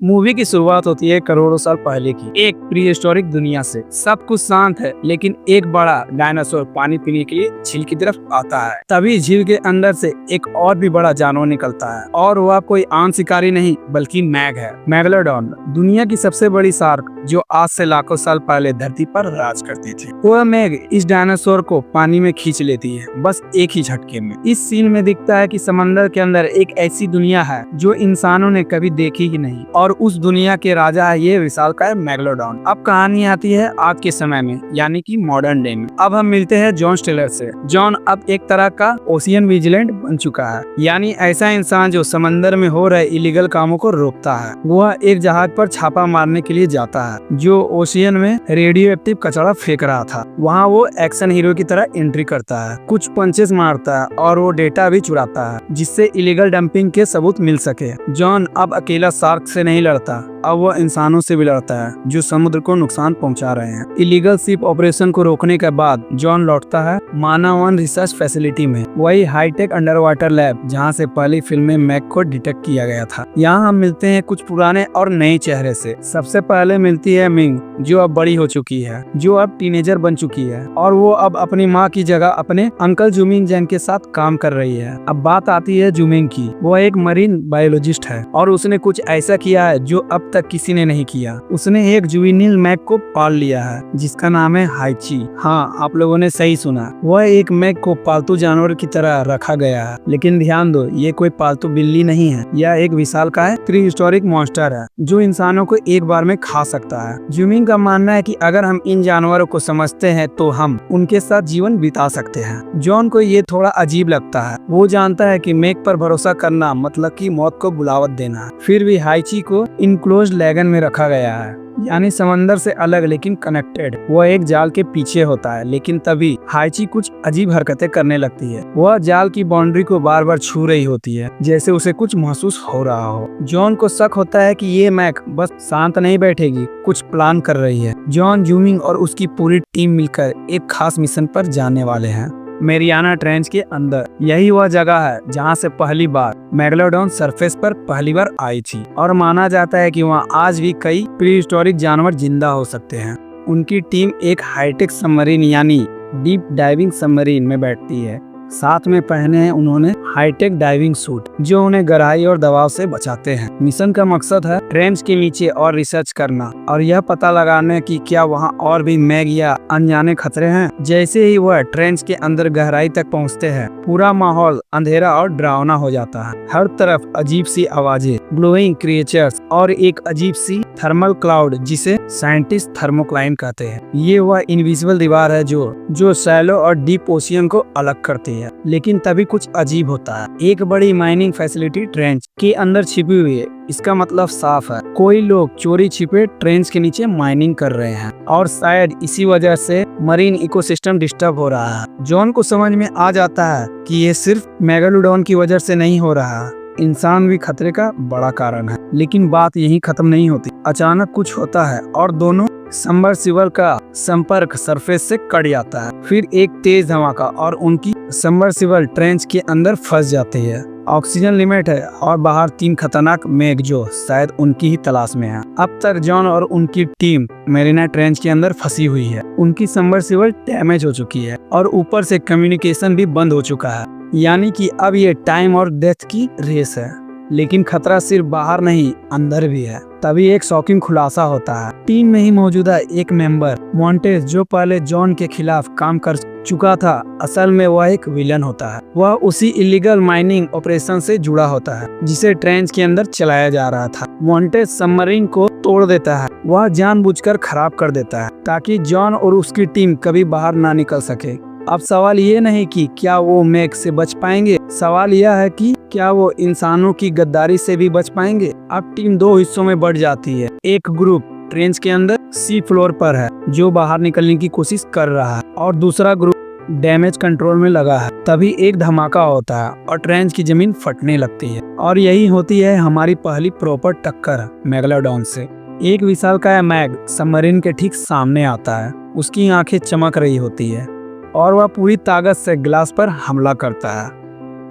Movie की शुरुआत होती है करोड़ों साल पहले की एक प्री हिस्टोरिक दुनिया से। सब कुछ शांत है, लेकिन एक बड़ा डायनासोर पानी पीने के लिए झील की तरफ आता है। तभी झील के अंदर से एक और भी बड़ा जानवर निकलता है, और वह कोई आम शिकारी नहीं बल्कि मैग है। मेगालोडॉन दुनिया की सबसे बड़ी शार्क, जो आज से लाखों साल पहले धरती पर राज करती थी। वह मैग इस डायनासोर को पानी में खींच लेती है, बस एक ही झटके में। इस सीन में दिखता है कि समंदर के अंदर एक ऐसी दुनिया है जो इंसानों ने कभी देखी ही नहीं, और उस दुनिया के राजा है ये विशालकाय मेगालोडॉन। अब कहानी आती है आज के समय में, यानी कि मॉडर्न डे में। अब हम मिलते हैं जॉन स्टिलर से। जॉन अब एक तरह का ओशियन विजिलेंट बन चुका है, यानी ऐसा इंसान जो समंदर में हो रहे इलीगल कामों को रोकता है। वह एक जहाज पर छापा मारने के लिए जाता है जो ओशियन में रेडियो एक्टिव कचरा फेंक रहा था। वहाँ वो एक्शन हीरो की तरह एंट्री करता है, कुछ पंचेस मारता है और वो डेटा भी चुराता है, जिससे इलीगल डंपिंग के सबूत मिल सके। जॉन अब अकेला शार्क से नहीं लड़ता, अब वह इंसानों से भी लड़ता है जो समुद्र को नुकसान पहुंचा रहे हैं। इलीगल शिप ऑपरेशन को रोकने के बाद जॉन लौटता है माना वन रिसर्च फैसिलिटी में, वही हाईटेक अंडर वाटर लैब जहां से पहली फिल्म में मैग को डिटेक्ट किया गया था। यहाँ हम मिलते हैं कुछ पुराने और नए चेहरे से। सबसे पहले मिलती है मिंग, जो अब बड़ी हो चुकी है, जो अब टीनेजर बन चुकी है, और वो अब अपनी माँ की जगह अपने अंकल जुमिंग जैन के साथ काम कर रही है। अब बात आती है जुमिंग की। वो एक मरीन बायोलॉजिस्ट है और उसने कुछ ऐसा किया है जो अब तक किसी ने नहीं किया। उसने एक जुवेनिल मैग को पाल लिया है जिसका नाम है हाइची। हाँ, आप लोगों ने सही सुना, वह एक मैग को पालतू जानवर की तरह रखा गया है। लेकिन ध्यान दो, ये कोई पालतू बिल्ली नहीं है, यह एक विशालकाय प्री हिस्टोरिक मॉन्स्टर है जो इंसानों को एक बार में खा सकता है। जुमिंग का मानना है कि अगर हम इन जानवरों को समझते हैं तो हम उनके साथ जीवन बिता सकते हैं। जॉन को ये थोड़ा अजीब लगता है। वो जानता है कि मैग पर भरोसा करना मतलब कि मौत को बुलावत देना। फिर भी हाइची को इनक्लोज्ड लैगन में रखा गया है, यानी समंदर से अलग लेकिन कनेक्टेड। वह एक जाल के पीछे होता है, लेकिन तभी हाइची कुछ अजीब हरकतें करने लगती है। वह जाल की बाउंड्री को बार बार छू रही होती है, जैसे उसे कुछ महसूस हो रहा हो। जॉन को शक होता है कि ये मैग बस शांत नहीं बैठेगी, कुछ प्लान कर रही है। जॉन, जुमिंग और उसकी पूरी टीम मिलकर एक खास मिशन पर जाने वाले हैं, मेरियाना ट्रेंच के अंदर। यही वह जगह है जहां से पहली बार मेगालोडॉन सरफेस पर पहली बार आई थी, और माना जाता है कि वहां आज भी कई प्री हिस्टोरिक जानवर जिंदा हो सकते हैं। उनकी टीम एक हाईटेक सबमरीन यानी डीप डाइविंग सबमरीन में बैठती है। साथ में पहने हैं उन्होंने हाईटेक डाइविंग सूट जो उन्हें गहराई और दबाव से बचाते हैं। मिशन का मकसद है ट्रेंच के नीचे और रिसर्च करना और यह पता लगाने कि क्या वहां और भी मैग या अनजाने खतरे हैं। जैसे ही वह ट्रेंच के अंदर गहराई तक पहुंचते हैं, पूरा माहौल अंधेरा और डरावना हो जाता है। हर तरफ अजीब सी आवाजें, ग्लोइंग क्रिएचर्स और एक अजीब सी थर्मल क्लाउड जिसे साइंटिस्ट थर्मोक्लाइन कहते हैं। ये वह इनविजिबल दीवार है जो शैलो और डीप ओशियन को अलग करती है। लेकिन तभी कुछ अजीब होता है। एक बड़ी माइनिंग फैसिलिटी ट्रेंच के अंदर छिपी हुई है। इसका मतलब साफ है, कोई लोग चोरी छिपे ट्रेंच के नीचे माइनिंग कर रहे हैं, और शायद इसी वजह से मरीन इकोसिस्टम डिस्टर्ब हो रहा है। जॉन को समझ में आ जाता है कि ये सिर्फ मेगालोडॉन की वजह से नहीं हो रहा है, इंसान भी खतरे का बड़ा कारण है। लेकिन बात यहीं खत्म नहीं होती। अचानक कुछ होता है और दोनों सबमर्सिबल का संपर्क सरफेस से कट जाता है। फिर एक तेज धमाका और उनकी सबमर्सिबल ट्रेंच के अंदर फंस जाती है। ऑक्सीजन लिमिट है और बाहर 3 खतरनाक मैग जो शायद उनकी ही तलाश में है। अब तक जॉन और उनकी टीम मेरिना ट्रेंच के अंदर फंसी हुई है। उनकी सबमर्सिबल डैमेज हो चुकी है और ऊपर से कम्युनिकेशन भी बंद हो चुका है, यानी कि अब ये टाइम और डेथ की रेस है। लेकिन खतरा सिर्फ बाहर नहीं, अंदर भी है। तभी एक शॉकिंग खुलासा होता है। टीम में ही मौजूदा एक मेंबर मॉन्टेज, जो पहले जॉन के खिलाफ काम कर चुका था, असल में वह एक विलन होता है। वह उसी इलीगल माइनिंग ऑपरेशन से जुड़ा होता है जिसे ट्रेंच के अंदर चलाया जा रहा था। मॉन्टेज सबमरीन को तोड़ देता है, वह जानबूझकर खराब कर देता है ताकि जॉन और उसकी टीम कभी बाहर ना निकल सके। अब सवाल ये नहीं कि क्या वो मैग से बच पाएंगे, सवाल यह है कि क्या वो इंसानों की गद्दारी से भी बच पाएंगे। अब टीम 2 हिस्सों में बढ़ जाती है। एक ग्रुप ट्रेंच के अंदर सी फ्लोर पर है जो बाहर निकलने की कोशिश कर रहा है, और दूसरा ग्रुप डैमेज कंट्रोल में लगा है। तभी एक धमाका होता है और ट्रेंच की जमीन फटने लगती है, और यही होती है हमारी पहली प्रॉपर टक्कर मेगालोडॉन से। एक विशालकाय मैग सबमरीन के ठीक सामने आता है। उसकी आंखें चमक रही होती है और वह पूरी ताकत से ग्लास पर हमला करता है।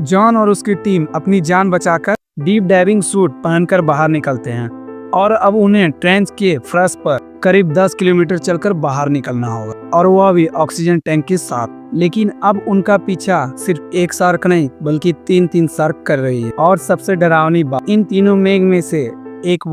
जॉन और उसकी टीम अपनी जान बचाकर डीप डाइविंग सूट पहनकर बाहर निकलते हैं और अब उन्हें ट्रेंच के फर्श पर करीब 10 किलोमीटर चलकर बाहर निकलना होगा, और वह भी ऑक्सीजन टैंक के साथ। लेकिन अब उनका पीछा सिर्फ एक शार्क नहीं बल्कि तीन शार्क कर रही है। और सबसे डरावनी बात, इन तीनों मेघ में से एक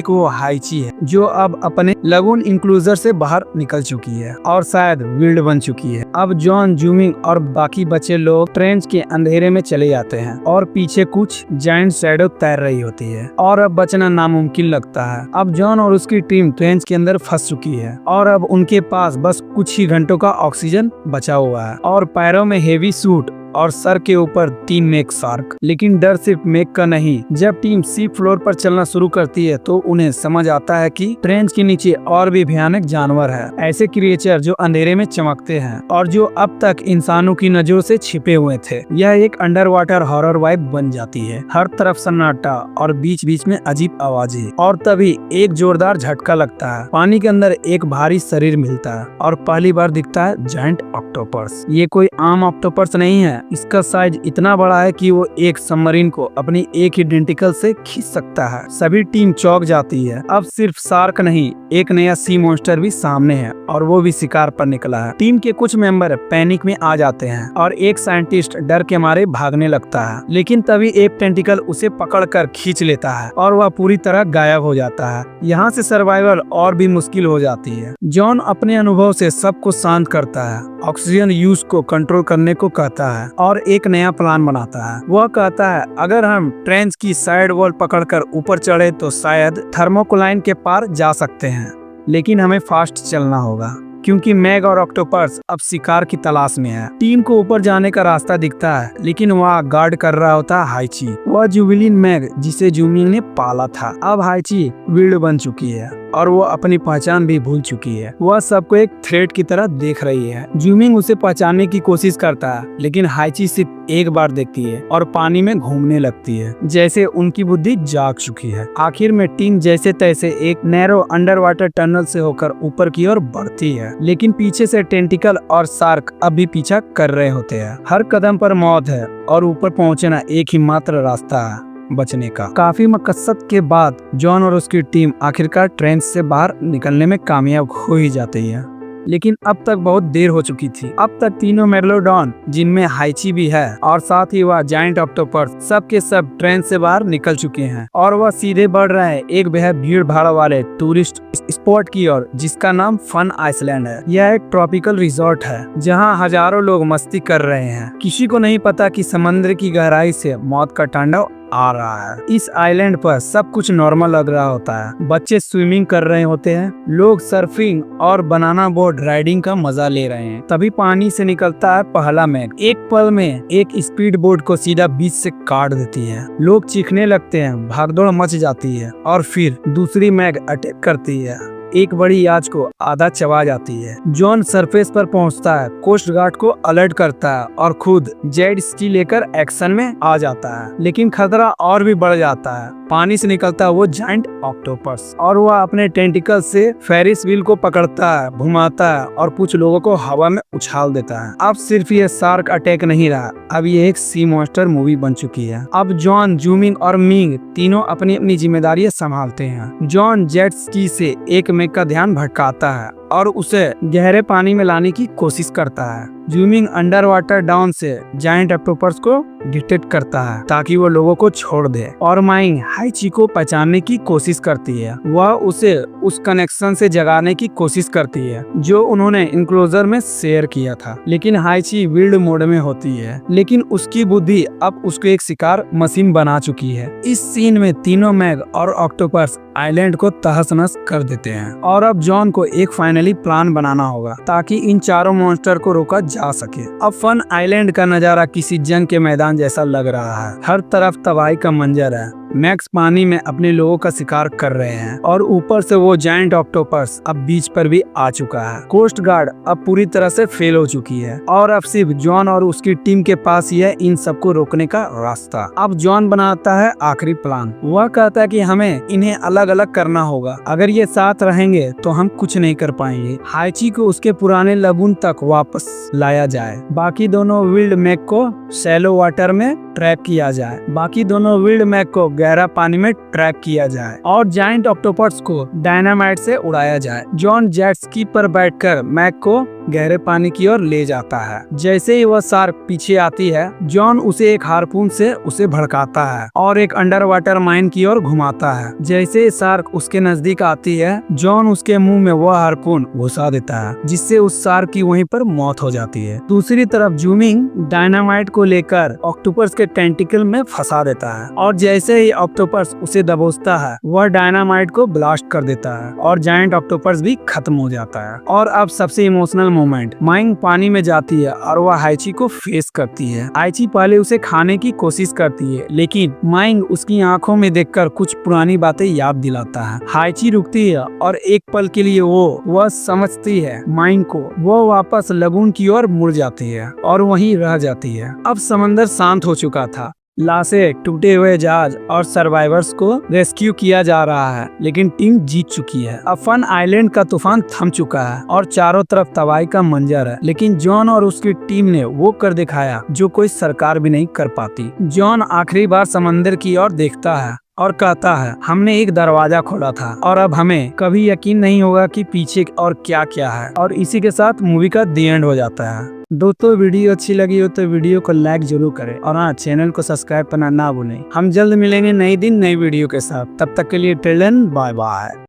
वो हाइची है जो अब अपने लगून इंक्लूजर से बाहर निकल चुकी है और शायद विल्ड बन चुकी है। अब जॉन, जूमिंग और बाकी बचे लोग ट्रेंच के अंधेरे में चले जाते हैं और पीछे कुछ जायंट शैडो तैर रही होती है और अब बचना नामुमकिन लगता है। अब जॉन और उसकी टीम ट्रेंच के अंदर फंस चुकी है और अब उनके पास बस कुछ ही घंटों का ऑक्सीजन बचा हुआ है और पैरों में हेवी सूट और सर के ऊपर 3 मेघ शार्क। लेकिन डर सिर्फ मेघ का नहीं, जब टीम सी फ्लोर पर चलना शुरू करती है तो उन्हें समझ आता है कि ट्रेंच के नीचे और भी भयानक जानवर है, ऐसे क्रिएचर जो अंधेरे में चमकते हैं और जो अब तक इंसानों की नजरों से छिपे हुए थे। यह एक अंडर वाटर हॉरर वाइब बन जाती है, हर तरफ सन्नाटा और बीच बीच में अजीब आवाजें। और तभी एक जोरदार झटका लगता है, पानी के अंदर एक भारी शरीर मिलता है और पहली बार दिखता है जायंट ऑक्टोपस। ये कोई आम ऑक्टोपस नहीं है, इसका साइज इतना बड़ा है कि वो एक सबमरीन को अपनी एक ही डेंटिकल से खींच सकता है। सभी टीम चौंक जाती है, अब सिर्फ शार्क नहीं, एक नया सी मॉन्स्टर भी सामने है और वो भी शिकार पर निकला है। टीम के कुछ मेंबर पैनिक में आ जाते हैं और एक साइंटिस्ट डर के मारे भागने लगता है, लेकिन तभी एक टेंटिकल उसे पकड़कर खींच लेता है और वह पूरी तरह गायब हो जाता है। यहाँ से सर्वाइवल और भी मुश्किल हो जाती है। जॉन अपने अनुभव से सबको शांत करता है, ऑक्सीजन यूज को कंट्रोल करने को कहता है और एक नया प्लान बनाता है। वह कहता है अगर हम ट्रेंच की साइड वॉल पकड़कर ऊपर चढ़े तो शायद थर्मोकोलाइन के पार जा सकते हैं, लेकिन हमें फास्ट चलना होगा क्योंकि मैग और ऑक्टोपस अब शिकार की तलाश में है। टीम को ऊपर जाने का रास्ता दिखता है, लेकिन वहाँ गार्ड कर रहा होता है हाइची, वह जुबिलिन मैग जिसे जूमिंग ने पाला था। अब हाइची विल्ड बन चुकी है और वो अपनी पहचान भी भूल चुकी है। वह सबको एक थ्रेट की तरह देख रही है। जूमिंग उसे पहचानने की कोशिश करता है, लेकिन हाइची सिर्फ एक बार देखती है और पानी में घूमने लगती है, जैसे उनकी बुद्धि जाग चुकी है। आखिर में टीम जैसे तैसे एक नैरो अंडर वाटर टनल से होकर ऊपर की ओर बढ़ती है, लेकिन पीछे से टेंटिकल और शार्क अब भी पीछा कर रहे होते हैं। हर कदम पर मौत है और ऊपर पहुंचना एक ही मात्र रास्ता है बचने का। काफी मकसद के बाद जॉन और उसकी टीम आखिरकार ट्रेंच से बाहर निकलने में कामयाब हो ही जाती है, लेकिन अब तक बहुत देर हो चुकी थी। अब तक तीनों मेगलोडॉन, जिनमें हाइची भी है, और साथ ही वह जायंट ऑक्टोपस, सब के सब ट्रेन से बाहर निकल चुके हैं और वह सीधे बढ़ रहे हैं एक बेहद भीड़ भाड़ वाले टूरिस्ट स्पॉट की ओर, जिसका नाम फन आइसलैंड है। यह एक ट्रॉपिकल रिजॉर्ट है जहां हजारों लोग मस्ती कर रहे हैं। किसी को नहीं पता कि समुद्र की गहराई से मौत का तांडव आ रहा है। इस आइलैंड पर सब कुछ नॉर्मल लग रहा होता है। बच्चे स्विमिंग कर रहे होते हैं, लोग सर्फिंग और बनाना बोट राइडिंग का मजा ले रहे हैं। तभी पानी से निकलता है पहला मैग। एक पल में एक स्पीड बोट को सीधा बीच से काट देती है। लोग चीखने लगते हैं, भागदौड़ मच जाती है और फिर दूसरी मैग अटैक करती है, एक बड़ी याच को आधा चबा जाती है। जॉन सरफेस पर पहुंचता है, कोस्ट गार्ड को अलर्ट करता है और खुद जेट स्टी लेकर एक्शन में आ जाता है, लेकिन खतरा और भी बढ़ जाता है। पानी से निकलता है वो जायंट ऑक्टोपस और वह अपने टेंटिकल से फेरिस व्हील को पकड़ता है, घुमाता है और कुछ लोगों को हवा में उछाल देता है। अब सिर्फ ये शार्क अटैक नहीं रहा, अब ये एक सी मॉन्स्टर मूवी बन चुकी है। अब जॉन, जूमिंग और मिंग तीनों अपनी अपनी जिम्मेदारियां संभालते हैं। जॉन जेट स्की से एक मेग का ध्यान भटकाता है और उसे गहरे पानी में लाने की कोशिश करता है। जूमिंग अंडर वाटर डाउन से जायंट ऑक्टोपस को डिटेक्ट करता है ताकि वो लोगों को छोड़ दे, और माइंग हाइची को पहचानने की कोशिश करती है। वह उसे उस कनेक्शन से जगाने की कोशिश करती है जो उन्होंने इंक्लोजर में शेयर किया था, लेकिन हाइची विल्ड मोड में होती है, लेकिन उसकी बुद्धि अब उसको एक शिकार मशीन बना चुकी है। इस सीन में तीनों मैग और ऑक्टोपस आइलैंड को तहस नहस कर देते हैं और अब जॉन को एक फाइनली प्लान बनाना होगा ताकि इन चारों मॉन्स्टर को रोका जा सके। अब फन आइलैंड का नजारा किसी जंग के मैदान जैसा लग रहा है। हर तरफ तबाही का मंजर है। मैक्स पानी में अपने लोगों का शिकार कर रहे हैं और ऊपर से वो जायंट ऑक्टोपस अब बीच पर भी आ चुका है। कोस्ट गार्ड अब पूरी तरह से फेल हो चुकी है और अब सिर्फ जॉन और उसकी टीम के पास ही है इन सबको रोकने का रास्ता। अब जॉन बनाता है आखिरी प्लान। वह कहता है कि हमें इन्हें अलग अलग करना होगा, अगर ये साथ रहेंगे तो हम कुछ नहीं कर पाएंगे। हाइची को उसके पुराने लगून तक वापस लाया जाए, बाकी दोनों विल्ड मैग को शैलो वाटर में ट्रैप किया जाए, बाकी दोनों विल्ड मैग को गहरा पानी में ट्रैक किया जाए और जायंट ऑक्टोपस को डायनामाइट से उड़ाया जाए। जॉन जेट स्की पर बैठकर मैक को गहरे पानी की ओर ले जाता है। जैसे ही वह शार्क पीछे आती है, जॉन उसे एक हार्पून से उसे भड़काता है और एक अंडर वाटर माइन की ओर घुमाता है। जैसे ही शार्क उसके नजदीक आती है, जॉन उसके मुंह में वह हार्पून घुसा देता है, जिससे उस शार्क की वहीं पर मौत हो जाती है। दूसरी तरफ जूमिंग डायनामाइट को लेकर ऑक्टोपस के टेंटिकल में फंसा देता है और जैसे ही ऑक्टोपस उसे दबोचता है, वह डायनामाइट को ब्लास्ट कर देता है और जायंट ऑक्टोपस भी खत्म हो जाता है। और अब सबसे इमोशनल मोमेंट, माइंग पानी में जाती है और वह हाइची को फेस करती है। हाइची पहले उसे खाने की कोशिश करती है, लेकिन माइंग उसकी आंखों में देखकर कुछ पुरानी बातें याद दिलाता है। हाइची रुकती है और एक पल के लिए वह समझती है माइंग को। वो वापस लगून की ओर मुड़ जाती है और वहीं रह जाती है। अब समंदर शांत हो चुका था, लाशें, टूटे हुए जहाज और सर्वाइवर्स को रेस्क्यू किया जा रहा है, लेकिन टीम जीत चुकी है। अब फन आइलैंड का तूफान थम चुका है और चारों तरफ तबाही का मंजर है, लेकिन जॉन और उसकी टीम ने वो कर दिखाया जो कोई सरकार भी नहीं कर पाती। जॉन आखिरी बार समंदर की ओर देखता है और कहता है, हमने एक दरवाजा खोला था और अब हमें कभी यकीन नहीं होगा कि पीछे और क्या क्या है। और इसी के साथ मूवी का दी एंड हो जाता है। दोस्तों, वीडियो अच्छी लगी हो तो वीडियो को लाइक जरूर करें और हाँ, चैनल को सब्सक्राइब करना ना भूलें। हम जल्द मिलेंगे नई दिन नई वीडियो के साथ। तब तक के लिए टिल देन बाय बाय।